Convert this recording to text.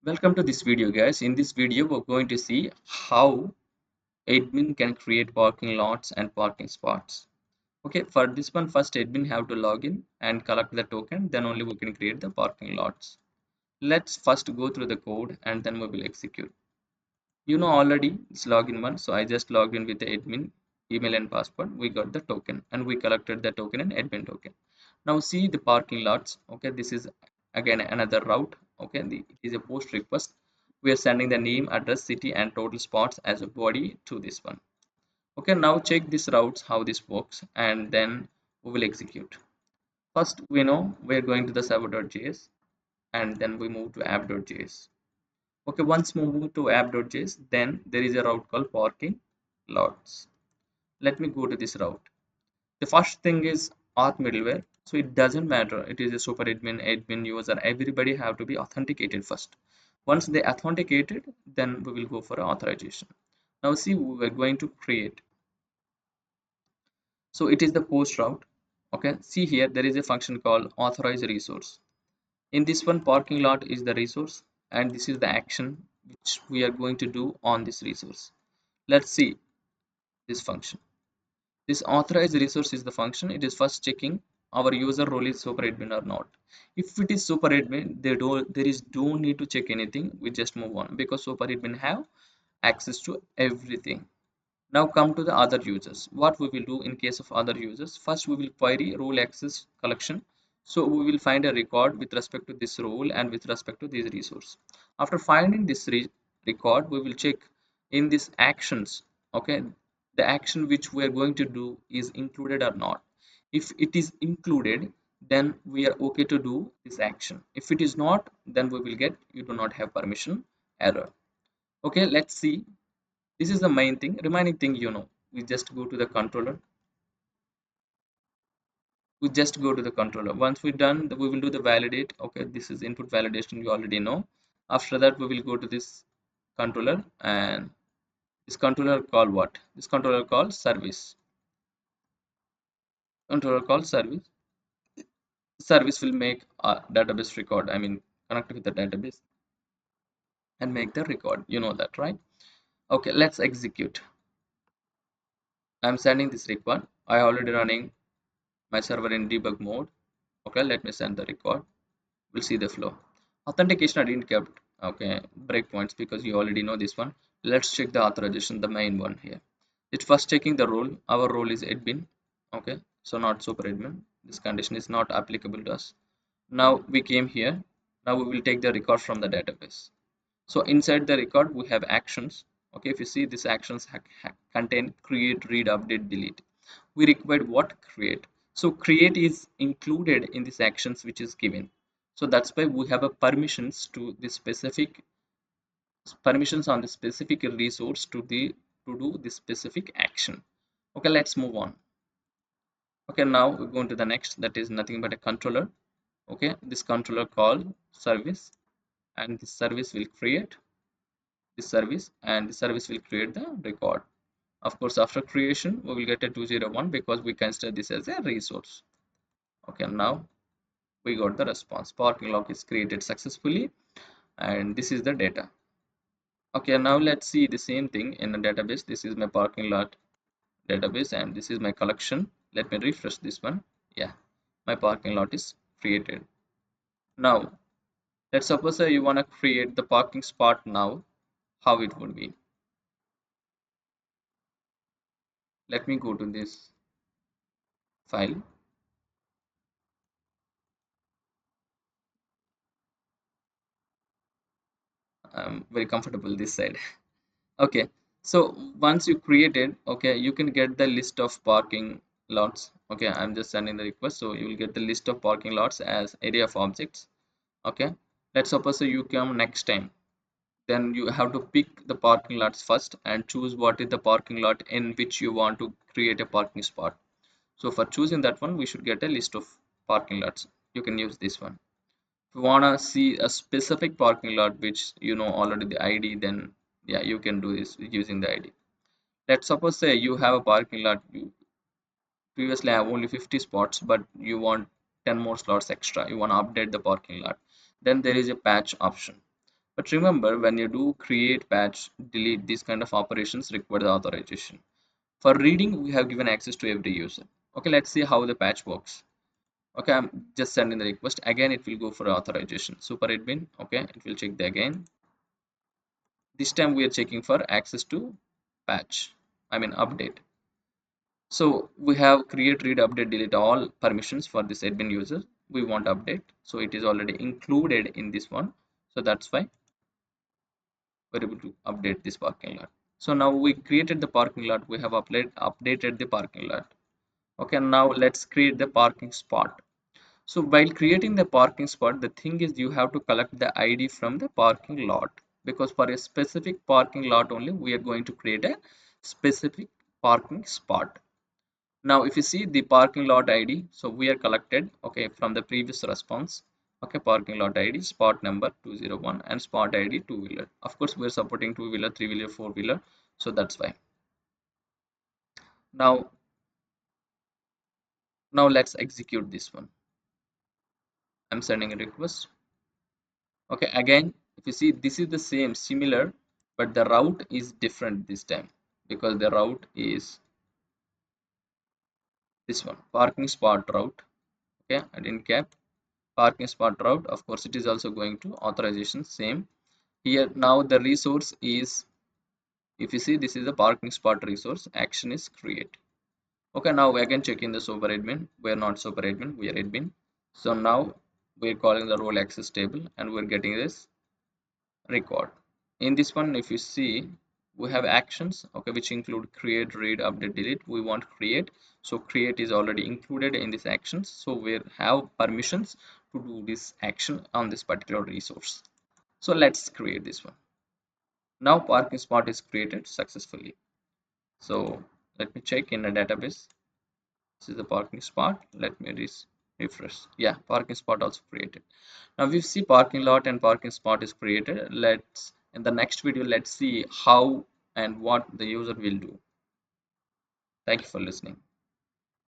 Welcome to this video, guys. In this video we're going to see how admin can create parking lots and parking spots. Okay, for this one, first admin have to log in and collect the token, then only we can create the parking lots. Let's first go through the code and then we will execute. You know already it's login one, so I just logged in with the admin email and password. We got the token and we collected the token and admin token. Now see the parking lots. Okay, this is again another route. Okay, it is a post request. We are sending the name, address, city and total spots as a body to this one. Okay, now check this routes how this works and then we will execute. First we know we're going to the server.js and then we move to app.js. Okay, once move to app.js, then there is a route called parking lots. Let me go to this route. The first thing is auth middleware. So it doesn't matter. It is a super admin user. Everybody have to be authenticated first. Once they authenticated, then we will go for authorization. Now see, we are going to create. So it is the post route. Okay, see here there is a function called authorize resource. In this one, parking lot is the resource, and this is the action which we are going to do on this resource. Let's see this function. This authorize resource is the function. It is first checking our user role is super admin or not. If it is super admin, don't need to check anything. We just move on because super admin have access to everything. Now come to the other users. What we will do in case of other users, first we will query role access collection. So we will find a record with respect to this role and with respect to this resource. After finding this record, we will check in this actions. Okay, the action which we are going to do is included or not. If it is included, then we are okay to do this action. If it is not, then we will get you do not have permission error. Okay, let's see, this is the main thing. Remaining thing, we just go to the controller. We just go to the controller. Once we're done, we will do the validate. Okay, this is input validation. You already know. After that, we will go to this controller, and this controller call what? This controller call service. Controller call service. Service will make a database record. I mean, connect with the database and make the record. You know that, right? Okay, let's execute. I'm sending this record. I already running my server in debug mode. Okay, let me send the record. We'll see the flow. Authentication I didn't kept breakpoints because you already know this one. Let's check the authorization, the main one here. It's first checking the role. Our role is admin. Okay, so not super admin. This condition is not applicable to us. Now we came here. Now we will take the record from the database. So inside the record we have actions. Okay, if you see, these actions contain create, read, update, delete. We required what? Create. So create is included in these actions which is given. So that's why we have a permissions to the specific permissions on the specific resource to do this specific action. Okay, let's move on. Okay, now we're going to the next, that is nothing but a controller. Okay, this controller call service, and this service will create this service, and the service will create the record. Of course, after creation we will get a 201 because we consider this as a resource. Okay, now we got the response. Parking lot is created successfully, and this is the data. Okay, now let's see the same thing in the database. This is my parking lot database, and this is my collection. Let me refresh this one. Yeah, my parking lot is created. Now let's suppose you want to create the parking spot. Now how it would be? Let me go to this file. I'm very comfortable this side. Okay, so once you create it, okay, you can get the list of parking lots. Okay, I'm just sending the request, so you will get the list of parking lots as area of objects. Okay, let's suppose you come next time, then you have to pick the parking lots first and choose what is the parking lot in which you want to create a parking spot. So for choosing that one, we should get a list of parking lots. You can use this one. If you wanna see a specific parking lot which you know already the ID, then yeah, you can do this using the ID. Let's suppose say you have a parking lot, you previously have only 50 spots, but you want 10 more slots extra. You want to update the parking lot. Then there is a patch option. But remember, when you do create, patch, delete, these kind of operations require the authorization. For reading, we have given access to every user. Okay, let's see how the patch works. Okay, I'm just sending the request. Again, it will go for authorization. Super admin. Okay, it will check the again. This time we are checking for access to patch. I mean update. So we have create, read, update, delete all permissions for this admin user. We want update. So it is already included in this one. So that's why we're able to update this parking lot. So now we created the parking lot. We have updated the parking lot. Okay, now let's create the parking spot. So while creating the parking spot, the thing is you have to collect the ID from the parking lot, because for a specific parking lot only we are going to create a specific parking spot. Now if you see the parking lot ID, so we are collected, okay, from the previous response. Okay, parking lot ID, spot number 201 and spot ID two-wheeler. Of course, we are supporting two-wheeler, three-wheeler, four-wheeler, so that's why. Now, now let's execute this one. I'm sending a request. Okay, again, if you see, this is the same, similar, but the route is different this time, because the route is this one, parking spot route. Okay, I didn't cap parking spot route. Of course, it is also going to authorization, same. Here now the resource is, if you see, this is the parking spot resource, action is create. Okay, now we again check in the super admin. We are not super admin, we are admin. So now we're calling the role access table and we're getting this record. In this one, if you see, we have actions, okay, which include create, read, update, delete. We want create, so create is already included in this actions, so we have permissions to do this action on this particular resource. So let's create this one. Now parking spot is created successfully. So let me check in a database. This is the parking spot. Let me refresh. Yeah, parking spot also created. Now we see parking lot and parking spot is created. Let's, in the next video, let's see how and what the user will do. Thank you for listening.